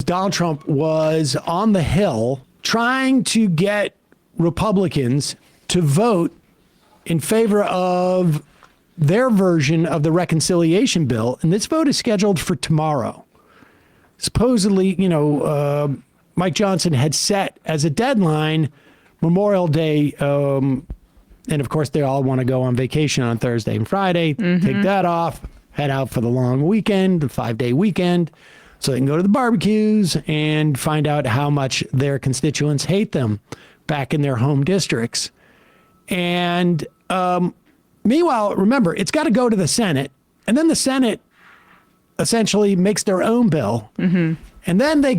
Donald Trump was on the Hill trying to get Republicans to vote in favor of their version of the reconciliation bill. And this vote is scheduled for tomorrow. Supposedly, Mike Johnson had set as a deadline Memorial Day. And of course, they all want to go on vacation on Thursday and Friday, take that off, head out for the long weekend, the 5-day weekend, so they can go to the barbecues and find out how much their constituents hate them back in their home districts. And meanwhile, remember, it's got to go to the Senate, and then the Senate essentially makes their own bill. And then they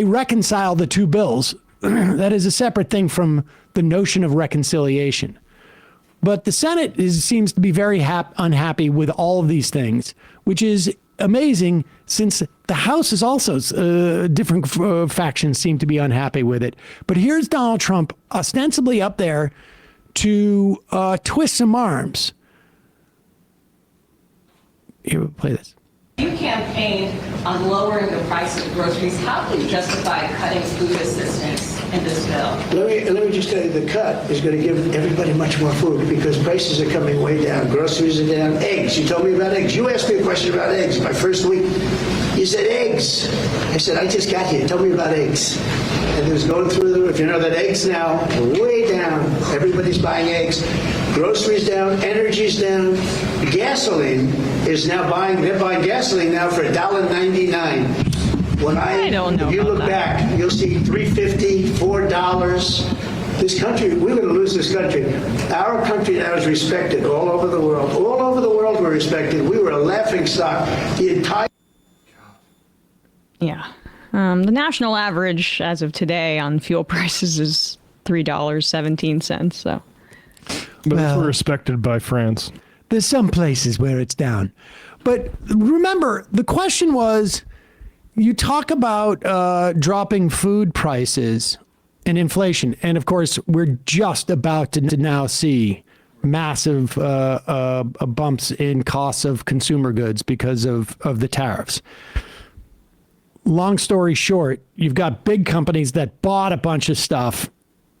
reconcile the two bills. That is a separate thing from the notion of reconciliation. But the Senate seems to be very unhappy with all of these things, which is amazing since the House is also different factions seem to be unhappy with it. But here's Donald Trump ostensibly up there to twist some arms. Here, play this. You campaigned on lowering the price of groceries. How can you justify cutting food assistance in this bill? Let me just tell you, the cut is going to give everybody much more food because prices are coming way down. Groceries are down. Eggs. You told me about eggs. You asked me a question about eggs my first week. You said eggs. I said, I just got here. Tell me about eggs. And it was going through the roof. You know that eggs now are way down. Everybody's buying eggs. Groceries down. Energy's down. Gasoline is now they're buying gasoline now for $1.99. I don't know. If you look back, you'll see $3.50, $4. This country, we're going to lose this country. Our country now is respected all over the world. All over the world we're respected. We were a laughing stock. The entire... Yeah. The national average as of today on fuel prices is $3.17. So. But we're respected by France. There's some places where it's down. But remember, the question was, you talk about dropping food prices and inflation. And of course, we're just about to now see massive bumps in costs of consumer goods because of the tariffs. Long story short, you've got big companies that bought a bunch of stuff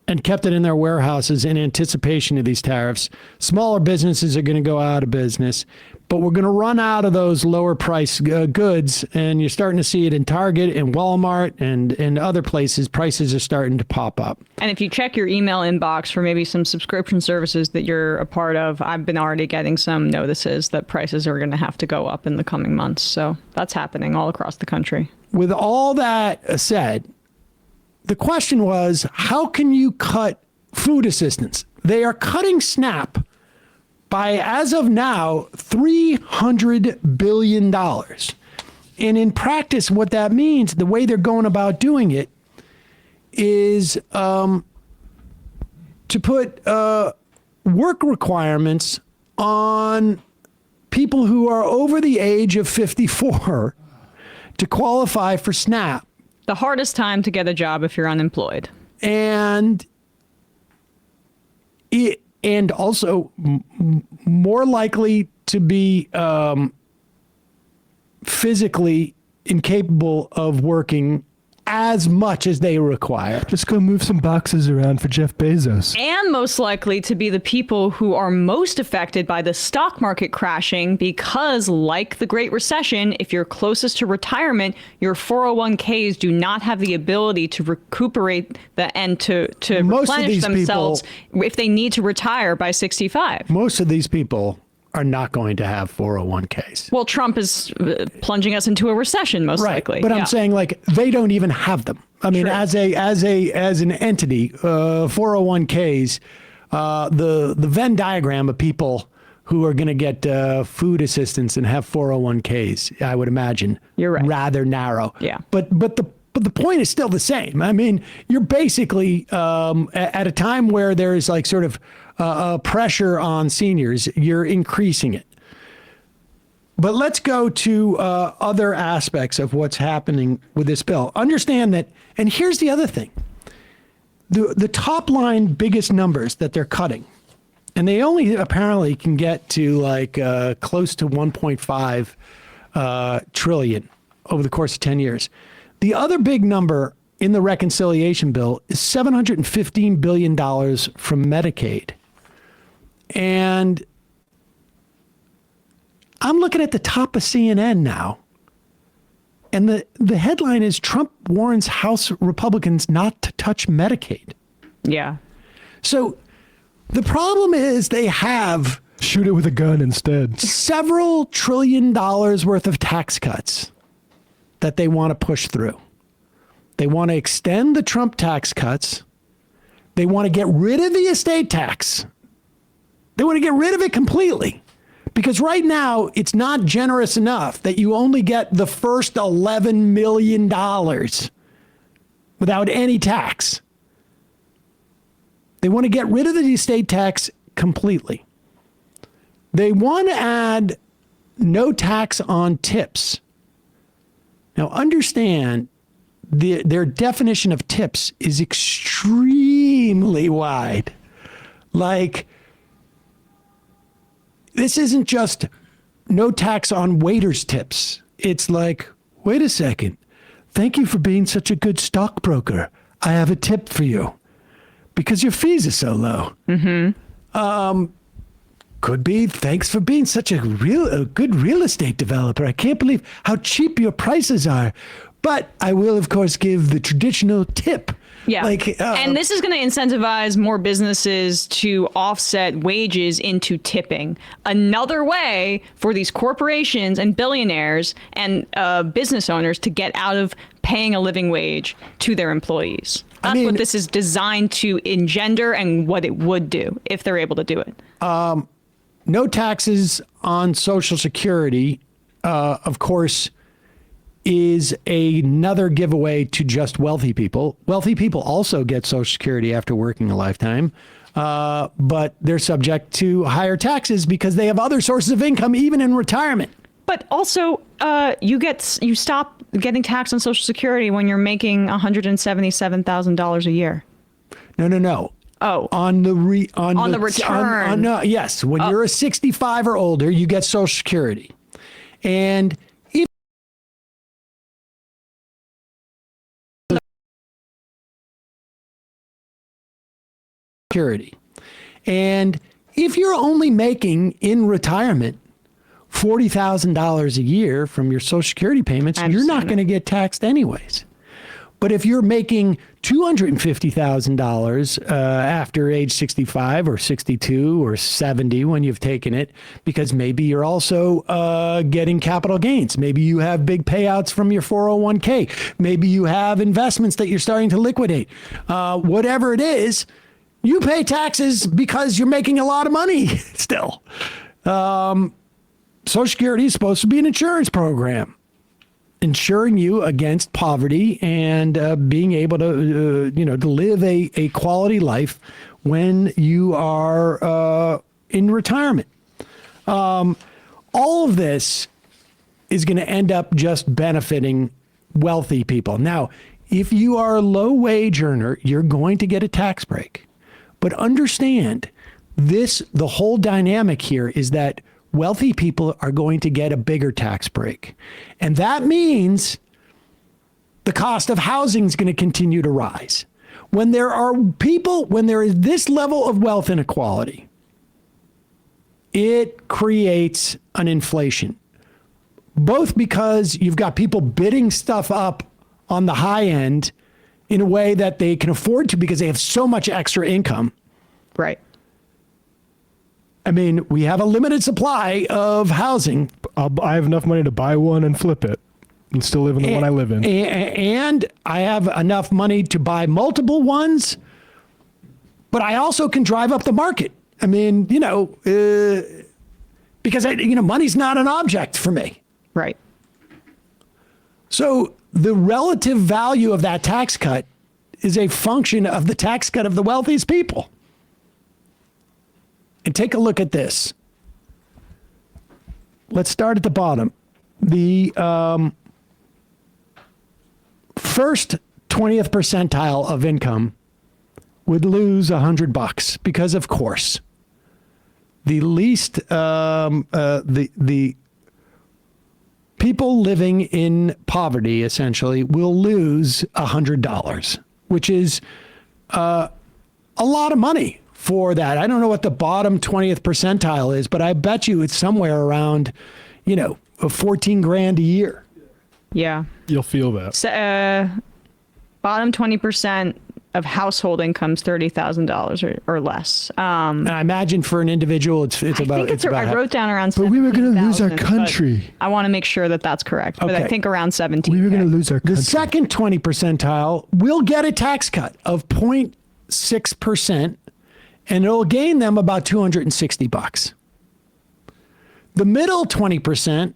and kept it in their warehouses in anticipation of these tariffs. Smaller businesses are going to go out of business, but we're going to run out of those lower price goods. And you're starting to see it in Target and Walmart and other places. Prices are starting to pop up. And if you check your email inbox for maybe some subscription services that you're a part of, I've been already getting some notices that prices are going to have to go up in the coming months. So that's happening all across the country. With all that said, the question was, how can you cut food assistance? They are cutting SNAP by, as of now, $300 billion. And in practice, what that means, the way they're going about doing it, is to put work requirements on people who are over the age of 54 to qualify for SNAP. The hardest time to get a job if you're unemployed. And also more likely to be physically incapable of working as much as they require. Just go move some boxes around for Jeff Bezos. And most likely to be the people who are most affected by the stock market crashing because, like the Great Recession, if you're closest to retirement, your 401ks do not have the ability to recuperate and to replenish themselves if they need to retire by 65. Most of these people are not going to have 401ks. Well, Trump is plunging us into a recession, most likely. But I'm saying, like, they don't even have them. I mean, as an entity, 401ks, the Venn diagram of people who are going to get food assistance and have 401ks, I would imagine, you're right, rather narrow. Yeah. But the point is still the same. I mean, you're basically at a time where there is like sort of pressure on seniors, you're increasing it. But let's go to other aspects of what's happening with this bill. Understand that, and here's the other thing. The top line biggest numbers that they're cutting, and they only apparently can get to like close to 1.5 trillion over the course of 10 years. The other big number in the reconciliation bill is $715 billion from Medicaid. And I'm looking at the top of CNN now. And the headline is Trump warns House Republicans not to touch Medicaid. Yeah. So the problem is they have Shoot it with a gun instead. several $1 trillion worth of tax cuts that they want to push through. They want to extend the Trump tax cuts. They want to get rid of the estate tax. They want to get rid of it completely. Because right now, it's not generous enough that you only get the first $11 million without any tax. They want to get rid of the estate tax completely. They want to add no tax on tips. Now, understand their definition of tips is extremely wide. Like, this isn't just no tax on waiters' tips. It's like, wait a second. Thank you for being such a good stockbroker. I have a tip for you because your fees are so low. Could be thanks for being such a good real estate developer. I can't believe how cheap your prices are. But I will, of course, give the traditional tip. Yeah. And this is going to incentivize more businesses to offset wages into tipping. Another way for these corporations and billionaires and business owners to get out of paying a living wage to their employees. That's what this is designed to engender and what it would do if they're able to do it. No taxes on Social Security, of course, is another giveaway to just wealthy people. Wealthy people also get Social Security after working a lifetime, but they're subject to higher taxes because they have other sources of income, even in retirement. But also, you stop getting taxed on Social Security when you're making $177,000 a year. No. Oh, on the return. Yes, when you're a 65 or older, you get Social Security, and if Security, and if you're only making in retirement $40,000 a year from your Social Security payments, you're not going to get taxed anyways. But if you're making $250,000 after age 65 or 62 or 70 when you've taken it, because maybe you're also getting capital gains. Maybe you have big payouts from your 401k. Maybe you have investments that you're starting to liquidate. Whatever it is, you pay taxes because you're making a lot of money still. Social Security is supposed to be an insurance program, ensuring you against poverty and being able to, to live a quality life when you are in retirement. All of this is going to end up just benefiting wealthy people. Now, if you are a low wage earner, you're going to get a tax break. But understand the whole dynamic here is that wealthy people are going to get a bigger tax break. And that means the cost of housing is going to continue to rise. When there is this level of wealth inequality, it creates an inflation. Both because you've got people bidding stuff up on the high end in a way that they can afford to because they have so much extra income. Right. I mean, We have a limited supply of housing. I have enough money to buy one and flip it and still live in the one I live in. And I have enough money to buy multiple ones, but I also can drive up the market. I mean, because money's not an object for me. Right. So the relative value of that tax cut is a function of the tax cut of the wealthiest people. And take a look at this. Let's start at the bottom. The first 20th percentile of income would lose $100 because, of course, the least the people living in poverty essentially will lose $100, which is a lot of money for that. I don't know what the bottom 20th percentile is, but I bet you it's somewhere around, 14 grand a year. Yeah. You'll feel that. So, bottom 20% of household incomes $30,000 or less. And I imagine for an individual, it's I about. think about I wrote down around. But we were going to lose our 17,000, but country. I want to make sure that that's correct. But I Okay. think around 17. We were going to lose our country. The second 20 percentile will get a tax cut of 0.6%, and it'll gain them about $260. The middle 20%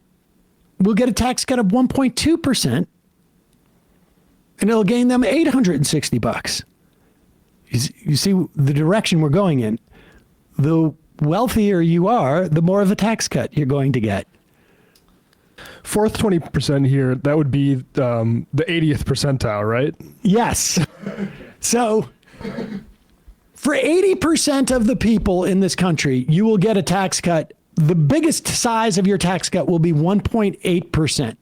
will get a tax cut of 1.2%, and it'll gain them $860. You see the direction we're going in. The wealthier you are, the more of a tax cut you're going to get. Fourth 20% here, that would be the 80th percentile, right? Yes. So for 80% of the people in this country, you will get a tax cut. The biggest size of your tax cut will be 1.8%.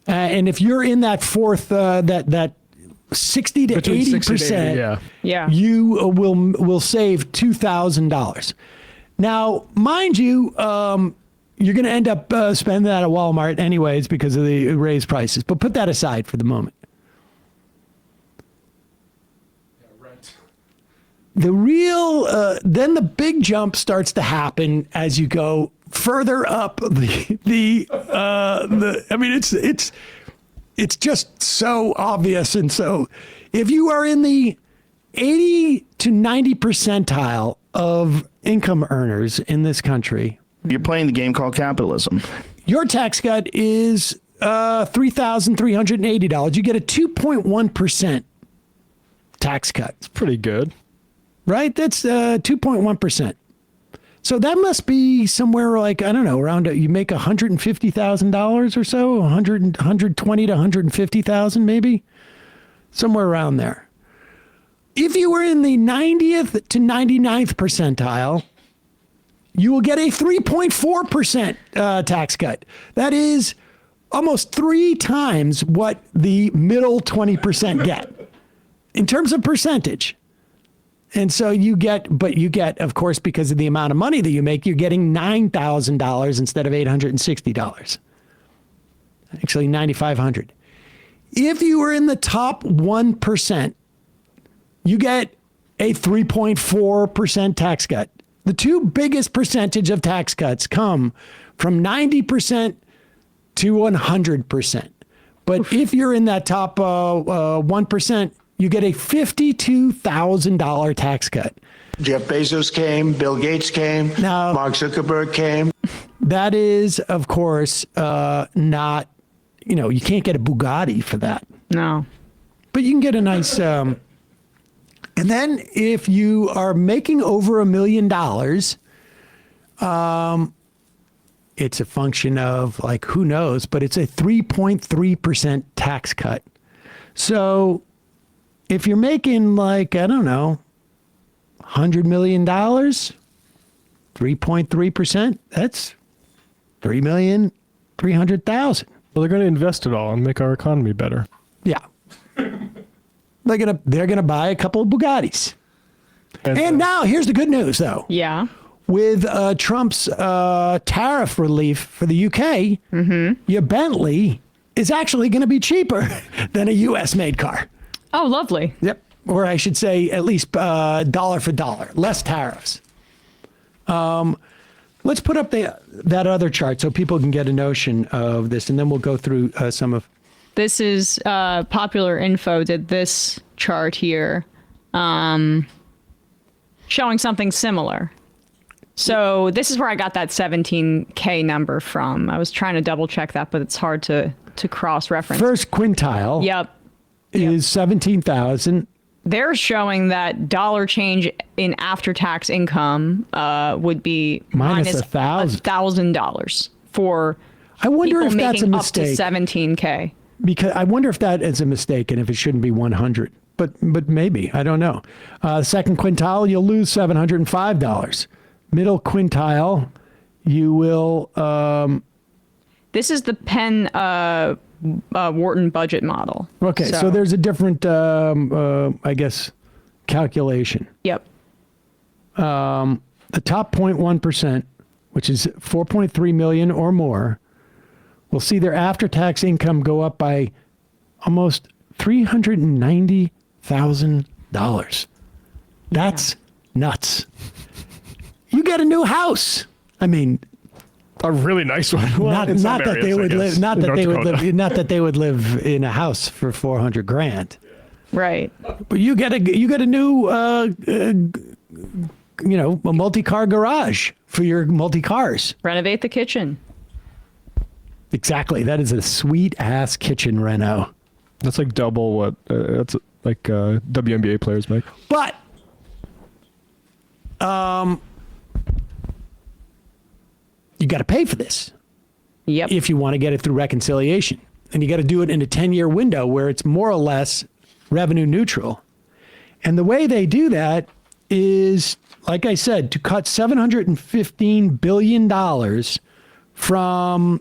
And if you're in that fourth, that 60 to Between 60 to 80%, 80, yeah. Yeah. you will save $2,000. Now, mind you, you're going to end up spending that at Walmart anyways because of the raised prices. But put that aside for the moment. The real, then the big jump starts to happen as you go further up I mean, it's just so obvious. And so if you are in the 80 to 90 percentile of income earners in this country, You're playing the game called capitalism. your tax cut is $3,380. You get a 2.1% tax cut. It's pretty good. Right? That's 2.1%. So that must be somewhere like, I don't know, around, you make $150,000 or so, 120 to 150,000 maybe, somewhere around there. If you were in the 90th to 99th percentile, you will get a 3.4% tax cut. That is almost 3 times what the middle 20% get in terms of percentage. And so you get, of course, because of the amount of money that you make, you're getting $9,000 instead of $860. Actually, $9,500. If you were in the top 1%, you get a 3.4% tax cut. The two biggest percentage of tax cuts come from 90% to 100%. But if you're in that top 1%, you get a $52,000 tax cut. Jeff Bezos came, Bill Gates came, Now- Mark Zuckerberg came. That is, of course, not, you can't get a Bugatti for that. No. But you can get a nice, and then if you are making over $1 million, it's a function of like, who knows, but it's a 3.3% tax cut. So if you're making like, I don't know, $100 million, 3.3%, that's $3,300,000. Well, they're going to invest it all and make our economy better. Yeah. They're gonna buy a couple of Bugattis. And now here's the good news, though. Yeah. With Trump's tariff relief for the UK, your Bentley is actually going to be cheaper than a U.S.-made car. Oh, lovely. Yep. Or I should say at least dollar for dollar, less tariffs. Let's put up that other chart so people can get a notion of this, and then we'll go through some of. This is Popular Info did this chart here showing something similar. So this is where I got that 17K number from. I was trying to double check that, but it's hard to cross-reference. First quintile is 17,000. They're showing that dollar change in after-tax income would be Minus $1,000 for I wonder people if that's a making up to mistake. 17K. Because I wonder if that is a mistake and if it shouldn't be 100. But maybe, I don't know. Second quintile, you'll lose $705. Middle quintile, you will This is the Penn Wharton budget model. Okay, so there's a different, I guess, calculation. Yep. The top 0.1%, which is 4.3 million or more, will see their after-tax income go up by almost $390,000. That's nuts. You get a new house. I mean, A really nice one. Well, not that they would live, not that they would live in a house for $400,000. Right. But you get a new, a multi-car garage for your multi-cars. Renovate the kitchen. Exactly. That is a sweet ass kitchen reno. That's like double what that's like WNBA players make. But you got to pay for this Yep. if you want to get it through reconciliation. And you got to do it in a 10-year window where it's more or less revenue neutral. And the way they do that is, like I said, to cut $715 billion from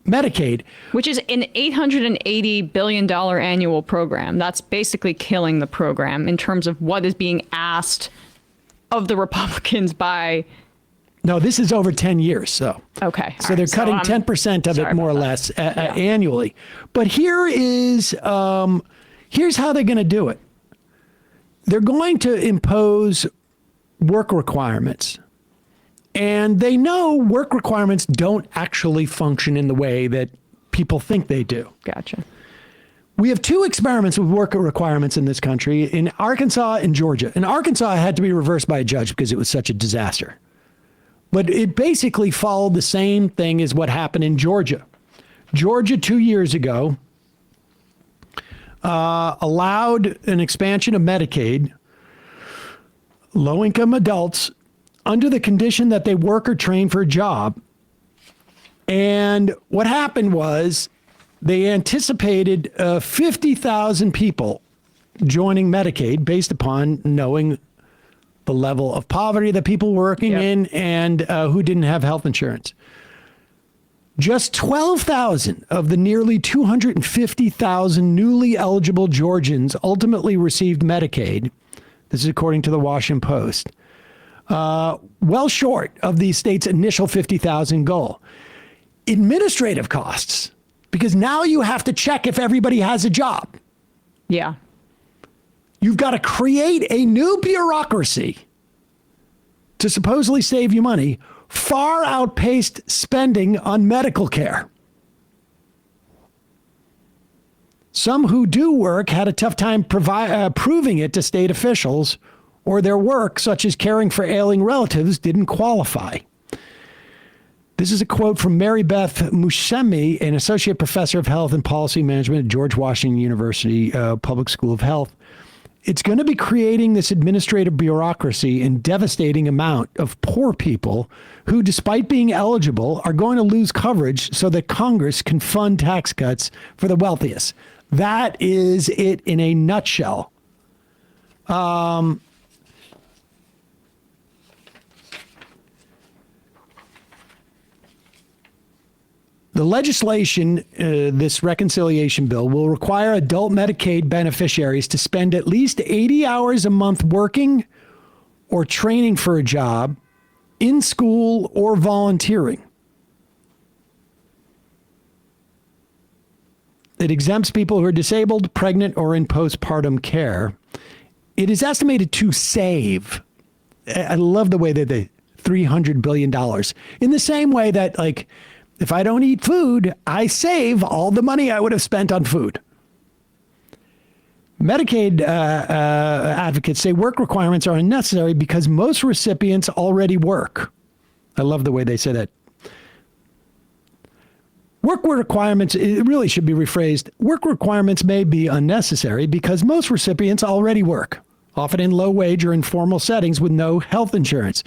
Medicaid. Which is an $880 billion annual program. That's basically killing the program in terms of what is being asked of the Republicans by... No, this is over 10 years, so. Okay. So they're cutting 10% of it more or less annually. But here's how they're going to do it. They're going to impose work requirements. And they know work requirements don't actually function in the way that people think they do. Gotcha. We have two experiments with work requirements in this country, in Arkansas and Georgia. In Arkansas, it had to be reversed by a judge because it was such a disaster. But it basically followed the same thing as what happened in Georgia. Georgia, 2 years ago, allowed an expansion of Medicaid, low-income adults, under the condition that they work or train for a job. And what happened was they anticipated 50,000 people joining Medicaid based upon knowing the level of poverty that people were working in and who didn't have health insurance. Just 12,000 of the nearly 250,000 newly eligible Georgians ultimately received Medicaid. This is according to the Washington Post. Well short of the state's initial 50,000 goal. Administrative costs, because now you have to check if everybody has a job. Yeah. You've got to create a new bureaucracy to supposedly save you money, far outpaced spending on medical care. Some who do work had a tough time proving it to state officials, or their work, such as caring for ailing relatives, didn't qualify. This is a quote from Mary Beth Mushemi, an associate professor of health and policy management at George Washington University Public School of Health. It's going to be creating this administrative bureaucracy and devastating amount of poor people who, despite being eligible, are going to lose coverage so that Congress can fund tax cuts for the wealthiest. That is it in a nutshell. The legislation, this reconciliation bill, will require adult Medicaid beneficiaries to spend at least 80 hours a month working or training for a job, in school, or volunteering. It exempts people who are disabled, pregnant, or in postpartum care. It is estimated to save, I love the way that they, $300 billion. In the same way that, like, if I don't eat food, I save all the money I would have spent on food. Medicaid advocates say work requirements are unnecessary because most recipients already work. I love the way they say that. Work requirements, it really should be rephrased. Work requirements may be unnecessary because most recipients already work, often in low wage or informal settings with no health insurance.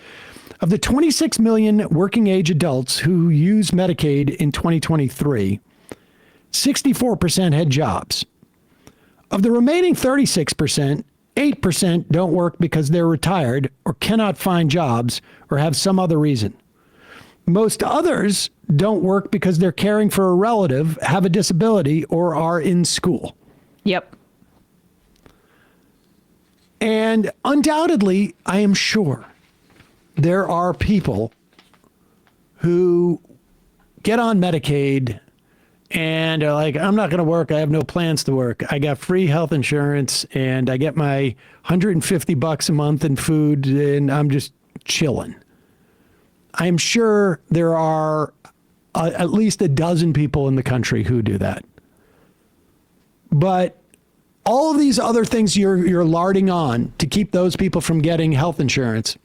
Of the 26 million working age adults who used Medicaid in 2023, 64% had jobs. Of the remaining 36%, 8% don't work because they're retired or cannot find jobs or have some other reason. Most others don't work because they're caring for a relative, have a disability, or are in school. Yep. And undoubtedly, I am sure there are people who get on Medicaid and are like, I'm not going to work. I have no plans to work. I got free health insurance and I get my $150 a month in food and I'm just chilling. I'm sure there are at least a dozen people in the country who do that. But all of these other things you're larding on to keep those people from getting health insurance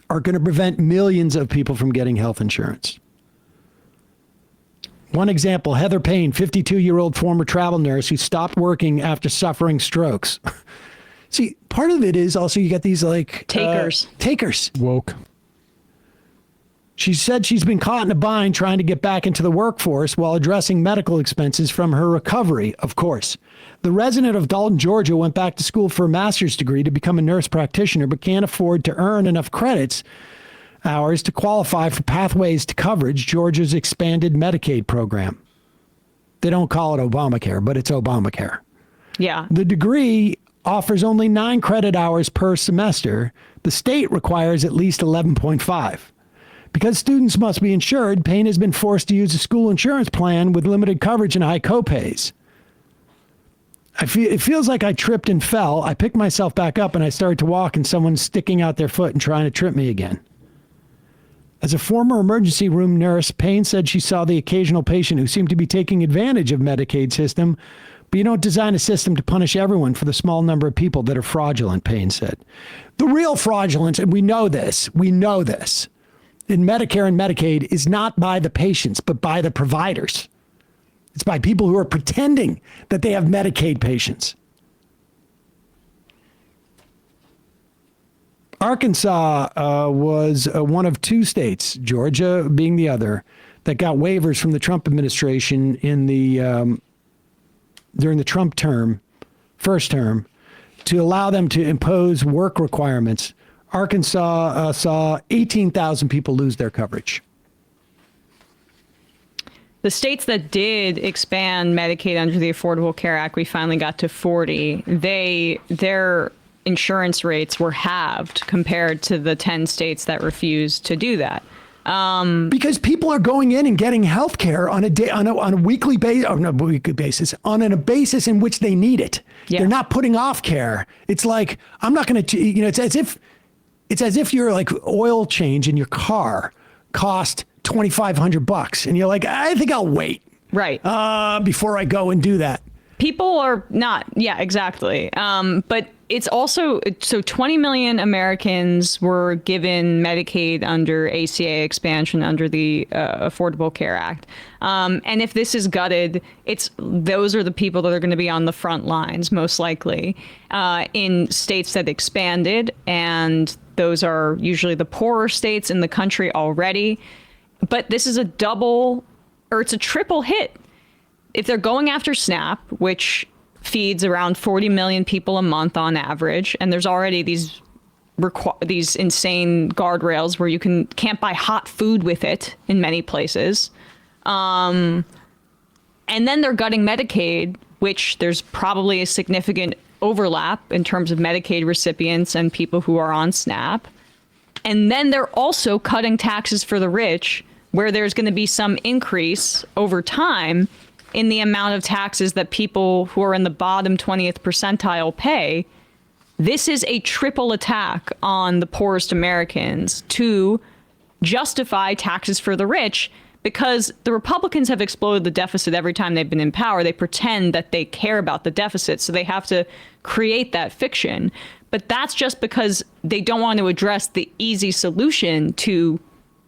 are going to prevent millions of people from getting health insurance. One example, Heather Payne, 52-year-old former travel nurse who stopped working after suffering strokes. See, part of it is also you get these like takers. Woke. She said she's been caught in a bind trying to get back into the workforce while addressing medical expenses from her recovery, of course. The resident of Dalton, Georgia, went back to school for a master's degree to become a nurse practitioner, but can't afford to earn enough credits hours to qualify for Pathways to Coverage, Georgia's expanded Medicaid program. They don't call it Obamacare, but it's Obamacare. Yeah. The degree offers only 9 credit hours per semester. The state requires at least 11.5. Because students must be insured, Payne has been forced to use a school insurance plan with limited coverage and high copays. It feels like I tripped and fell. I picked myself back up and I started to walk and someone's sticking out their foot and trying to trip me again. As a former emergency room nurse, Payne said she saw the occasional patient who seemed to be taking advantage of Medicaid system, but you don't design a system to punish everyone for the small number of people that are fraudulent, Payne said. The real fraudulence, and we know this, in Medicare and Medicaid is not by the patients, but by the providers. It's by people who are pretending that they have Medicaid patients. Arkansas was one of 2 states, Georgia being the other, that got waivers from the Trump administration in the during the Trump first term, to allow them to impose work requirements. Arkansas saw 18,000 people lose their coverage. The states that did expand Medicaid under the Affordable Care Act, we finally got to 40. Their insurance rates were halved compared to the 10 states that refused to do that. Because people are going in and getting health care on a weekly basis, or not weekly basis, on a basis in which they need it. Yeah. They're not putting off care. It's like, I'm not going to, it's as if your like oil change in your car cost $2,500 and you're like, I think I'll wait. Right. Before I go and do that. People are not. Yeah, exactly. But it's also, so 20 million Americans were given Medicaid under ACA expansion under the Affordable Care Act. And if this is gutted, those are the people that are going to be on the front lines, most likely, in states that expanded. And those are usually the poorer states in the country already. But this is it's a triple hit. If they're going after SNAP, which feeds around 40 million people a month on average, and there's already these insane guardrails where you can't buy hot food with it in many places. And then they're gutting Medicaid, which there's probably a significant overlap in terms of Medicaid recipients and people who are on SNAP. And then they're also cutting taxes for the rich, where there's going to be some increase over time in the amount of taxes that people who are in the bottom 20th percentile pay. This is a triple attack on the poorest Americans to justify taxes for the rich, because the Republicans have exploded the deficit every time they've been in power. They pretend that they care about the deficit, so they have to create that fiction. But that's just because they don't want to address the easy solution to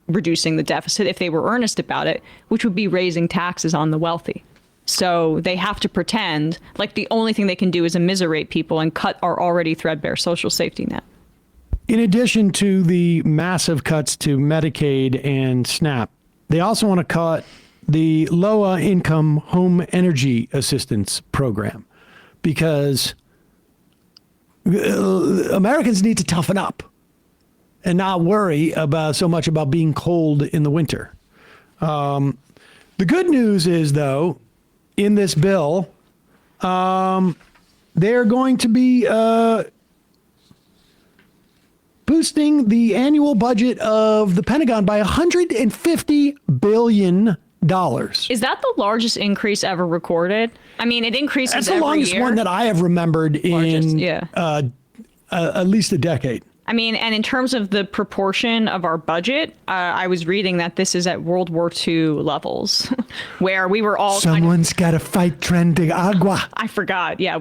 reducing the deficit if they were earnest about it, which would be raising taxes on the wealthy. So they have to pretend like the only thing they can do is immiserate people and cut our already threadbare social safety net. In addition to the massive cuts to Medicaid and SNAP, they also want to cut the low-income home energy assistance program, because Americans need to toughen up. and not worry about so much about being cold in the winter. The good news is, though, in this bill, they're going to be boosting the annual budget of the Pentagon by $150 billion. Is that the largest increase ever recorded? I mean, it increases That's the every longest year. one that I have remembered in at least a decade. I mean, and in terms of the proportion of our budget, I was reading that this is at World War II levels, where we were all Someone's got to fight Tren de Agua. I forgot. Yeah,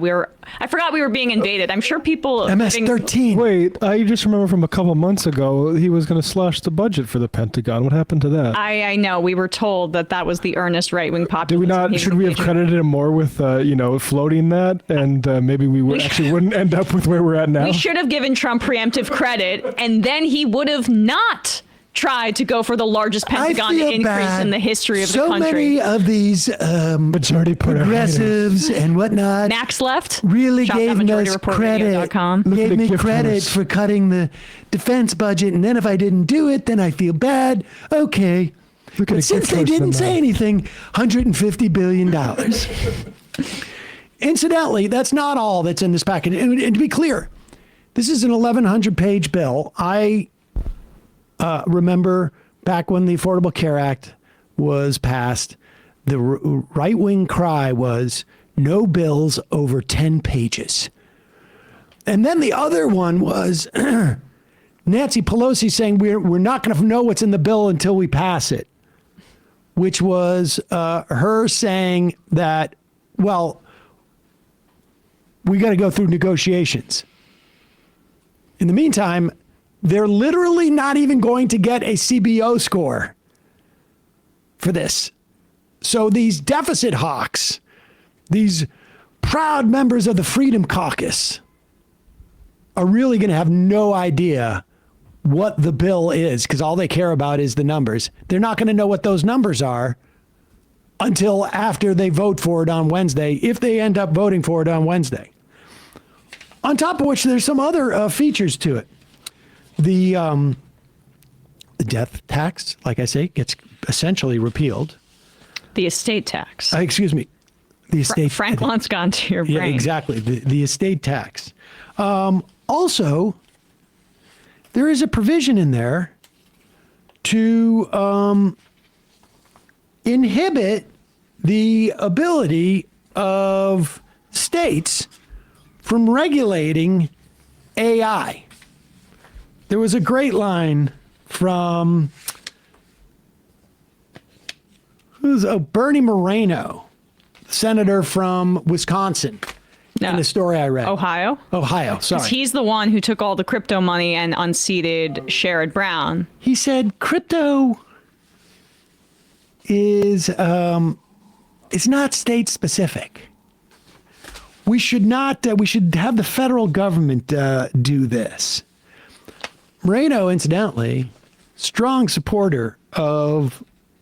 I forgot we were being invaded. I'm sure people. MS-13. Wait, I just remember from a couple months ago he was going to slash the budget for the Pentagon. What happened to that? I know. We were told that was the earnest right-wing populism. Did we not? Should we have credited him more with, floating that, and maybe we wouldn't end up with where we're at now? We should have given Trump preemptive credit, and then he would have not tried to go for the largest Pentagon increase in the history of the country. So many of these majority progressives and whatnot Max left. really gave us credit. Gave me credit for cutting the defense budget, and then if I didn't do it, then I feel bad. Okay. But since they didn't say anything, $150 billion. Incidentally, that's not all that's in this package. And to be clear, this is an 1,100-page bill. I remember back when the Affordable Care Act was passed, the right-wing cry was no bills over 10 pages. And then the other one was Nancy Pelosi saying we're not going to know what's in the bill until we pass it, which was her saying that, well, we got to go through negotiations. In the meantime, they're literally not even going to get a CBO score for this. So these deficit hawks, these proud members of the Freedom Caucus, are really going to have no idea what the bill is, because all they care about is the numbers. They're not going to know what those numbers are until after they vote for it on Wednesday, if they end up voting for it on Wednesday. On top of which, there's some other features to it. The death tax, like I say, gets essentially repealed. The estate tax. Excuse me. The estate. Franklin's gone to your brain. Yeah, exactly. The estate tax. Also, there is a provision in there to inhibit the ability of states from regulating AI. There was a great line from Bernie Moreno, senator from Wisconsin, in the story I read. Ohio, sorry. He's the one who took all the crypto money and unseated Sherrod Brown. He said crypto is it's not state specific. We should not. We should have the federal government do this. Moreno, incidentally, strong supporter of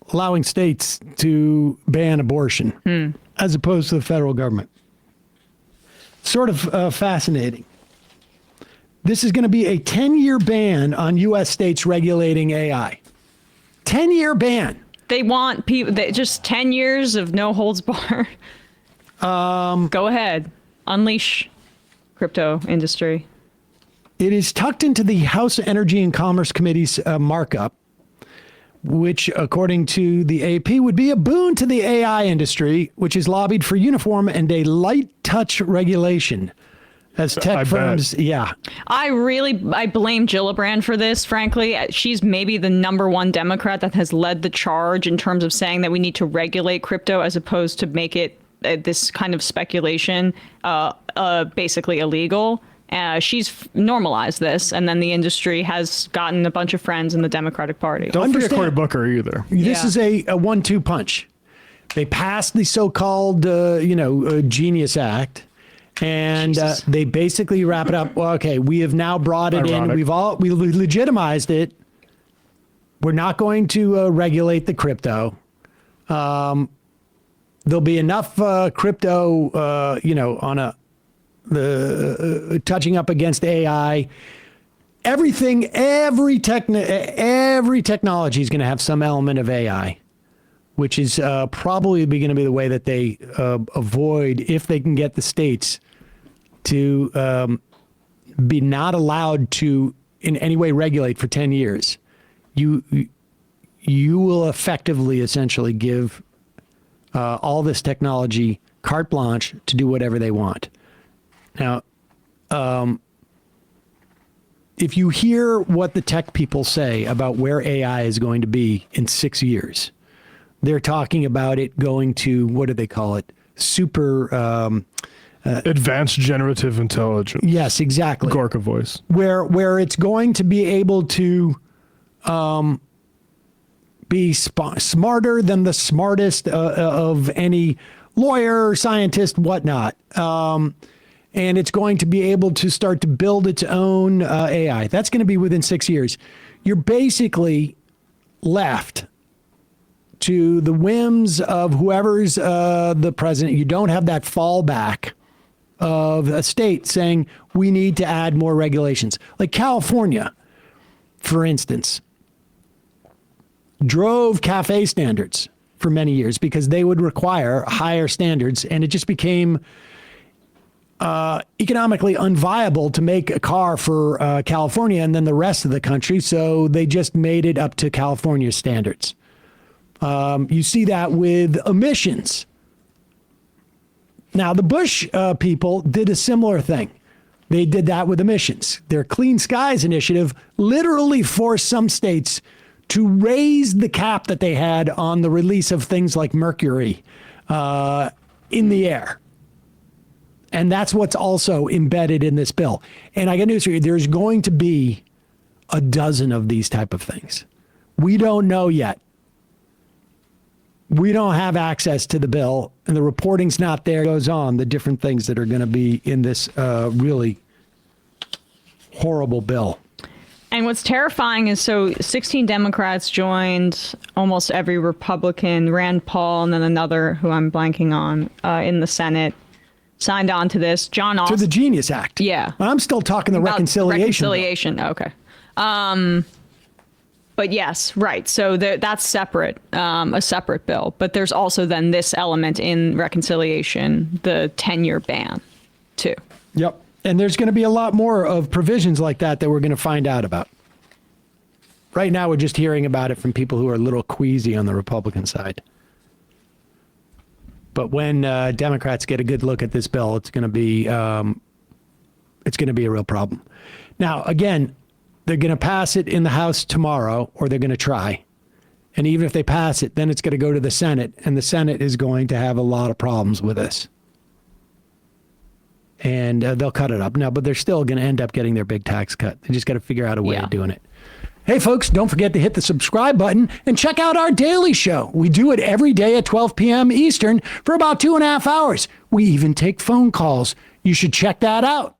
allowing states to ban abortion as opposed to the federal government. Sort of fascinating. This is going to be a 10-year ban on U.S. states regulating AI. 10-year ban. They want people, just 10 years of no holds barred. Go ahead. Unleash crypto industry. It is tucked into the House Energy and Commerce Committee's markup, which, according to the AP, would be a boon to the AI industry, which is lobbied for uniform and a light touch regulation. As tech firms, yeah. I blame Gillibrand for this, frankly. She's maybe the number one Democrat that has led the charge in terms of saying that we need to regulate crypto as opposed to make it this kind of speculation basically illegal. She's normalized this, and then the industry has gotten a bunch of friends in the Democratic Party. Don't forget Cory Booker either. This is a 1-2 punch. They passed the so-called, Genius Act, and they basically wrap it up. Well, okay, we have now brought it in. We legitimized it. We're not going to regulate the crypto. There'll be enough crypto, on the touching up against AI every technology is going to have some element of AI, which is probably going to be the way that they avoid, if they can get the states to be not allowed to in any way regulate for 10 years. You will effectively, essentially give all this technology carte blanche to do whatever they want. Now, if you hear what the tech people say about where AI is going to be in 6 years, they're talking about it going to, what do they call it? Super Advanced generative intelligence. yes, exactly. Gorka voice. Where it's going to be able to be smarter than the smartest of any lawyer, scientist, whatnot. And it's going to be able to start to build its own AI. That's going to be within 6 years. You're basically left to the whims of whoever's the president. You don't have that fallback of a state saying we need to add more regulations. Like California, for instance, drove cafe standards for many years because they would require higher standards, and it just became economically unviable to make a car for California and then the rest of the country, so they just made it up to California standards. You see that with emissions. Now, the Bush people did a similar thing. They did that with emissions. Their Clean Skies initiative literally forced some states to raise the cap that they had on the release of things like mercury in the air. And that's what's also embedded in this bill. And I got news for you. There's going to be a dozen of these type of things. We don't know yet. We don't have access to the bill, and the reporting's not there. It goes on, the different things that are going to be in this really horrible bill. And what's terrifying is, so 16 Democrats joined, almost every Republican, Rand Paul, and then another who I'm blanking on, in the Senate, signed on to this. John Austin. To the Genius Act. Yeah. I'm still talking the About reconciliation. Reconciliation, okay. But yes, right. So that's separate, a separate bill. But there's also then this element in reconciliation, the 10-year ban, too. Yep. And there's going to be a lot more of provisions like that we're going to find out about. Right now, we're just hearing about it from people who are a little queasy on the Republican side. But when Democrats get a good look at this bill, it's going to be a real problem. Now, again, they're going to pass it in the House tomorrow, or they're going to try. And even if they pass it, then it's going to go to the Senate, and the Senate is going to have a lot of problems with this. And they'll cut it up. Now, but they're still going to end up getting their big tax cut. They just got to figure out a way of doing it. Hey, folks, don't forget to hit the subscribe button and check out our daily show. We do it every day at 12 p.m. Eastern for about 2.5 hours. We even take phone calls. You should check that out.